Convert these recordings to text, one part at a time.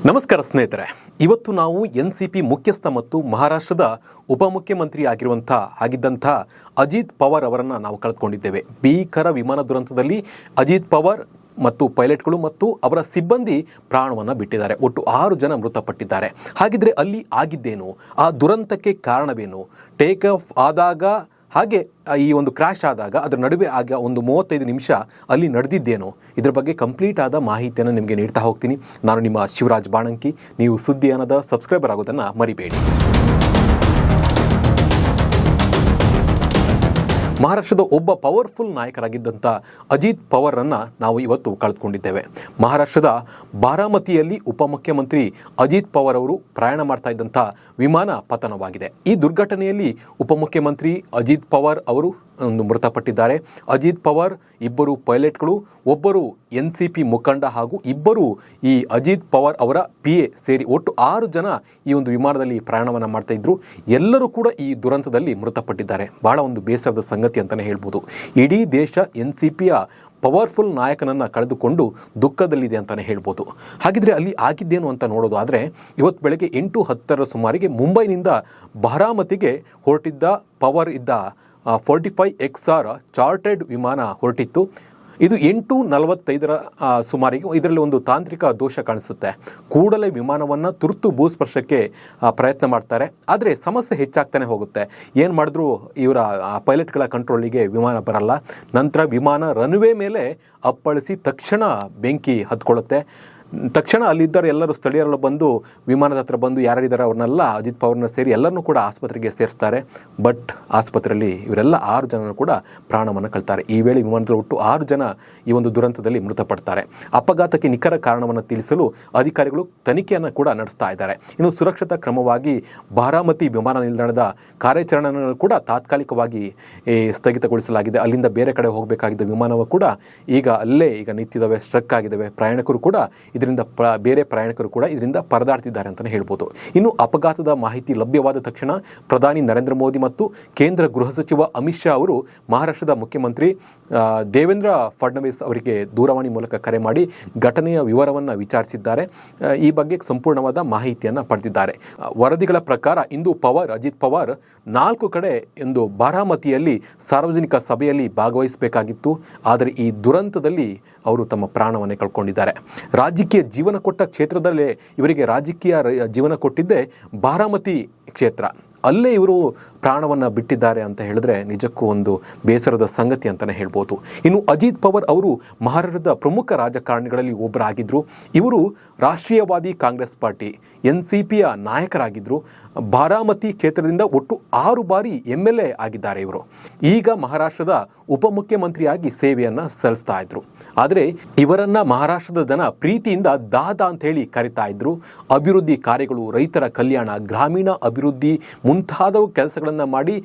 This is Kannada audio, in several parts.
ನಮಸ್ಕಾರ ಸ್ನೇಹಿತರೆ, ಇವತ್ತು ನಾವು NCP ಮುಖ್ಯಸ್ಥ ಮತ್ತು ಮಹಾರಾಷ್ಟ್ರದ ಉಪಮುಖ್ಯಮಂತ್ರಿ ಆಗಿದ್ದಂಥ ಅಜಿತ್ ಪವಾರ್ ಅವರನ್ನು ನಾವು ಕಳೆದುಕೊಂಡಿದ್ದೇವೆ. ಭೀಕರ ವಿಮಾನ ದುರಂತದಲ್ಲಿ ಅಜಿತ್ ಪವಾರ್ ಮತ್ತು ಪೈಲಟ್ಗಳು ಮತ್ತು ಅವರ ಸಿಬ್ಬಂದಿ ಪ್ರಾಣವನ್ನು ಬಿಟ್ಟಿದ್ದಾರೆ. ಒಟ್ಟು 6 ಜನ ಮೃತಪಟ್ಟಿದ್ದಾರೆ. ಹಾಗಿದ್ರೆ ಅಲ್ಲಿ ಆಗಿದ್ದೇನು, ಆ ದುರಂತಕ್ಕೆ ಕಾರಣವೇನು, ಟೇಕ್ ಆಫ್ ಆದಾಗ ಹಾಗೆ ಈ ಒಂದು ಕ್ರ್ಯಾಶ್ ಆದಾಗ ಅದರ ನಡುವೆ ಆಗ ಒಂದು 35 ನಿಮಿಷ ಅಲ್ಲಿ ನಡೆದಿದ್ದೇನೋ, ಇದರ ಬಗ್ಗೆ ಕಂಪ್ಲೀಟ್ ಆದ ಮಾಹಿತಿಯನ್ನು ನಿಮಗೆ ನೀಡ್ತಾ ಹೋಗ್ತೀನಿ. ನಾನು ನಿಮ್ಮ ಶಿವರಾಜ್ ಬಾಣಂಕಿ. ನೀವು ಸುದ್ದಿ ಅನ್ನದ ಸಬ್ಸ್ಕ್ರೈಬರ್ ಆಗೋದನ್ನು ಮರಿಬೇಡಿ. ಮಹಾರಾಷ್ಟ್ರದ ಒಬ್ಬ ಪವರ್ಫುಲ್ ನಾಯಕರಾಗಿದ್ದಂಥ ಅಜಿತ್ ಪವಾರನ್ನು ನಾವು ಇವತ್ತು ಕಳೆದುಕೊಂಡಿದ್ದೇವೆ. ಮಹಾರಾಷ್ಟ್ರದ ಬಾರಾಮತಿಯಲ್ಲಿ ಉಪಮುಖ್ಯಮಂತ್ರಿ ಅಜಿತ್ ಪವಾರ್ ಅವರು ಪ್ರಯಾಣ ಮಾಡ್ತಾ ಇದ್ದಂಥ ವಿಮಾನ ಪತನವಾಗಿದೆ. ಈ ದುರ್ಘಟನೆಯಲ್ಲಿ ಉಪಮುಖ್ಯಮಂತ್ರಿ ಅಜಿತ್ ಪವಾರ್ ಅವರು ಮೃತಪಟ್ಟಿದ್ದಾರೆ. ಅಜಿತ್ ಪವಾರ್, 2 ಪೈಲಟ್ಗಳು, ಒಬ್ಬರು NCP ಮುಖಂಡ ಹಾಗೂ 2 ಈ ಅಜಿತ್ ಪವಾರ್ ಅವರ PA ಸೇರಿ ಒಟ್ಟು 6 ಜನ ಈ ಒಂದು ವಿಮಾನದಲ್ಲಿ ಪ್ರಯಾಣವನ್ನು ಮಾಡ್ತಾ ಇದ್ರು. ಎಲ್ಲರೂ ಕೂಡ ಈ ದುರಂತದಲ್ಲಿ ಮೃತಪಟ್ಟಿದ್ದಾರೆ. ಬಹಳ ಒಂದು ಬೇಸರದ ಸಂಗತಿ ಅಂತಲೇ ಹೇಳ್ಬೋದು. ಇಡೀ ದೇಶ NCPಯ ಪವರ್ಫುಲ್ ನಾಯಕನನ್ನು ಕಳೆದುಕೊಂಡು ದುಃಖದಲ್ಲಿದೆ ಅಂತಲೇ ಹೇಳ್ಬೋದು. ಹಾಗಿದ್ರೆ ಅಲ್ಲಿ ಆಗಿದ್ದೇನು ಅಂತ ನೋಡೋದು ಆದರೆ, ಇವತ್ತು ಬೆಳಗ್ಗೆ 8:10 ಸುಮಾರಿಗೆ ಮುಂಬೈನಿಂದ ಬಾರಾಮತಿಗೆ ಹೊರಟಿದ್ದ ಪವರ್ ಇದ್ದ 45XR ಚಾರ್ಟರ್ಡ್ ವಿಮಾನ ಹೊರಟಿತ್ತು. ಇದು 8:45 ಸುಮಾರಿಗೆ ಇದರಲ್ಲಿ ಒಂದು ತಾಂತ್ರಿಕ ದೋಷ ಕಾಣಿಸುತ್ತೆ. ಕೂಡಲೇ ವಿಮಾನವನ್ನು ತುರ್ತು ಭೂಸ್ಪರ್ಶಕ್ಕೆ ಪ್ರಯತ್ನ ಮಾಡ್ತಾರೆ. ಆದರೆ ಸಮಸ್ಯೆ ಹೆಚ್ಚಾಗ್ತಾನೆ ಹೋಗುತ್ತೆ. ಏನು ಮಾಡಿದ್ರು ಇವರ ಪೈಲಟ್ಗಳ ಕಂಟ್ರೋಲಿಗೆ ವಿಮಾನ ಬರಲ್ಲ. ನಂತರ ವಿಮಾನ ರನ್ವೇ ಮೇಲೆ ಅಪ್ಪಳಿಸಿ ತಕ್ಷಣ ಬೆಂಕಿ ಹತ್ಕೊಳ್ಳುತ್ತೆ. ತಕ್ಷಣ ಅಲ್ಲಿದ್ದರೆ ಎಲ್ಲರೂ ಸ್ಥಳೀಯರೆಲ್ಲ ಬಂದು ವಿಮಾನದ ಹತ್ರ ಬಂದು ಯಾರ್ಯಾರಿದ್ದಾರೆ ಅವ್ರನ್ನೆಲ್ಲ ಅಜಿತ್ ಪವಾರ್ನ ಸೇರಿ ಎಲ್ಲರನ್ನೂ ಕೂಡ ಆಸ್ಪತ್ರೆಗೆ ಸೇರಿಸ್ತಾರೆ. ಬಟ್ ಆಸ್ಪತ್ರೆಯಲ್ಲಿ ಇವರೆಲ್ಲ 6 ಜನರು ಕೂಡ ಪ್ರಾಣವನ್ನು ಕಳ್ತಾರೆ. ಈ ವೇಳೆ ವಿಮಾನದಲ್ಲಿ ಒಟ್ಟು 6 ಜನ ಈ ಒಂದು ದುರಂತದಲ್ಲಿ ಮೃತಪಡ್ತಾರೆ. ಅಪಘಾತಕ್ಕೆ ನಿಖರ ಕಾರಣವನ್ನು ತಿಳಿಸಲು ಅಧಿಕಾರಿಗಳು ತನಿಖೆಯನ್ನು ಕೂಡ ನಡೆಸ್ತಾ ಇದ್ದಾರೆ. ಇನ್ನು ಸುರಕ್ಷತಾ ಕ್ರಮವಾಗಿ ಬಾರಾಮತಿ ವಿಮಾನ ನಿಲ್ದಾಣದ ಕಾರ್ಯಾಚರಣೆಯನ್ನು ಕೂಡ ತಾತ್ಕಾಲಿಕವಾಗಿ ಸ್ಥಗಿತಗೊಳಿಸಲಾಗಿದೆ. ಅಲ್ಲಿಂದ ಬೇರೆ ಕಡೆ ಹೋಗಬೇಕಾಗಿದ್ದ ವಿಮಾನವು ಕೂಡ ಈಗ ನಿಂತಿದ್ದಾವೆ, ಸ್ಟ್ರಕ್ ಆಗಿದ್ದಾವೆ. ಪ್ರಯಾಣಿಕರು ಕೂಡ ಬೇರೆ ಪ್ರಯಾಣಿಕರು ಕೂಡ ಇದರಿಂದ ಪರದಾಡ್ತಿದ್ದಾರೆ ಅಂತಲೇ ಹೇಳ್ಬೋದು. ಇನ್ನು ಅಪಘಾತದ ಮಾಹಿತಿ ಲಭ್ಯವಾದ ತಕ್ಷಣ ಪ್ರಧಾನಿ ನರೇಂದ್ರ ಮೋದಿ ಮತ್ತು ಕೇಂದ್ರ ಗೃಹ ಸಚಿವ ಅಮಿತ್ ಶಾ ಅವರು ಮಹಾರಾಷ್ಟ್ರದ ಮುಖ್ಯಮಂತ್ರಿ ದೇವೇಂದ್ರ ಫಡ್ನವೀಸ್ ಅವರಿಗೆ ದೂರವಾಣಿ ಮೂಲಕ ಕರೆ ಮಾಡಿ ಘಟನೆಯ ವಿವರವನ್ನು ವಿಚಾರಿಸಿದ್ದಾರೆ. ಈ ಬಗ್ಗೆ ಸಂಪೂರ್ಣವಾದ ಮಾಹಿತಿಯನ್ನು ಪಡೆದಿದ್ದಾರೆ. ವರದಿಗಳ ಪ್ರಕಾರ ಇಂದು ಅಜಿತ್ ಪವಾರ್ 4 ಕಡೆ ಎಂದು ಬಾರಾಮತಿಯಲ್ಲಿ ಸಾರ್ವಜನಿಕ ಸಭೆಯಲ್ಲಿ ಭಾಗವಹಿಸಬೇಕಾಗಿತ್ತು. ಆದರೆ ಈ ದುರಂತದಲ್ಲಿ ಅವರು ತಮ್ಮ ಪ್ರಾಣವನ್ನೇ ಕಳ್ಕೊಂಡಿದ್ದಾರೆ. ರಾಜಕೀಯ ಜೀವನ ಕೊಟ್ಟ ಕ್ಷೇತ್ರದಲ್ಲೇ ಇವರಿಗೆ ರಾಜಕೀಯ ಜೀವನ ಕೊಟ್ಟಿದ್ದೇ ಬಾರಾಮತಿ ಕ್ಷೇತ್ರ. ಅಲ್ಲೇ ಇವರು ಪ್ರಾಣವನ್ನು ಬಿಟ್ಟಿದ್ದಾರೆ ಅಂತ ಹೇಳಿದ್ರೆ ನಿಜಕ್ಕೂ ಒಂದು ಬೇಸರದ ಸಂಗತಿ ಅಂತಲೇ ಹೇಳ್ಬೋದು. ಇನ್ನು ಅಜಿತ್ ಪವಾರ್ ಅವರು ಮಹಾರಾಷ್ಟ್ರದ ಪ್ರಮುಖ ರಾಜಕಾರಣಿಗಳಲ್ಲಿ ಒಬ್ಬರಾಗಿದ್ದರು. ಇವರು ರಾಷ್ಟ್ರೀಯವಾದಿ ಕಾಂಗ್ರೆಸ್ ಪಾರ್ಟಿ NCPಯ ನಾಯಕರಾಗಿದ್ದರು. ಬಾರಾಮತಿ ಕ್ಷೇತ್ರದಿಂದ ಒಟ್ಟು 6 ಬಾರಿ MLA ಆಗಿದ್ದಾರೆ ಇವರು. ಈಗ ಮಹಾರಾಷ್ಟ್ರದ ಉಪಮುಖ್ಯಮಂತ್ರಿಯಾಗಿ ಸೇವೆಯನ್ನು ಸಲ್ಲಿಸ್ತಾ ಇದ್ರು. ಆದರೆ ಇವರನ್ನ ಮಹಾರಾಷ್ಟ್ರದ ಜನ ಪ್ರೀತಿಯಿಂದ ದಾದಾ ಅಂತ ಹೇಳಿ ಕರಿತಾ ಇದ್ರು. ಅಭಿವೃದ್ಧಿ ಕಾರ್ಯಗಳು, ರೈತರ ಕಲ್ಯಾಣ, ಗ್ರಾಮೀಣ ಅಭಿವೃದ್ಧಿ ಮುಂತಾದವು ಕೆಲಸಗಳನ್ನು ಮಾಡಿ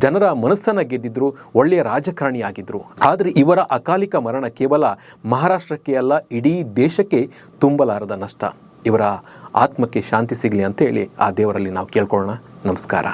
ಜನರ ಮನಸ್ಸನ್ನು ಗೆದ್ದಿದ್ರು. ಒಳ್ಳೆಯ ರಾಜಕಾರಣಿಯಾಗಿದ್ದರು. ಆದರೆ ಇವರ ಅಕಾಲಿಕ ಮರಣ ಕೇವಲ ಮಹಾರಾಷ್ಟ್ರಕ್ಕೆ ಅಲ್ಲ, ಇಡೀ ದೇಶಕ್ಕೆ ತುಂಬಲಾರದ ನಷ್ಟ. ಇವರ ಆತ್ಮಕ್ಕೆ ಶಾಂತಿ ಸಿಗಲಿ ಅಂತ ಹೇಳಿ ಆ ದೇವರಲ್ಲಿ ನಾವು ಕೇಳ್ಕೊಳ್ಳೋಣ. ನಮಸ್ಕಾರ.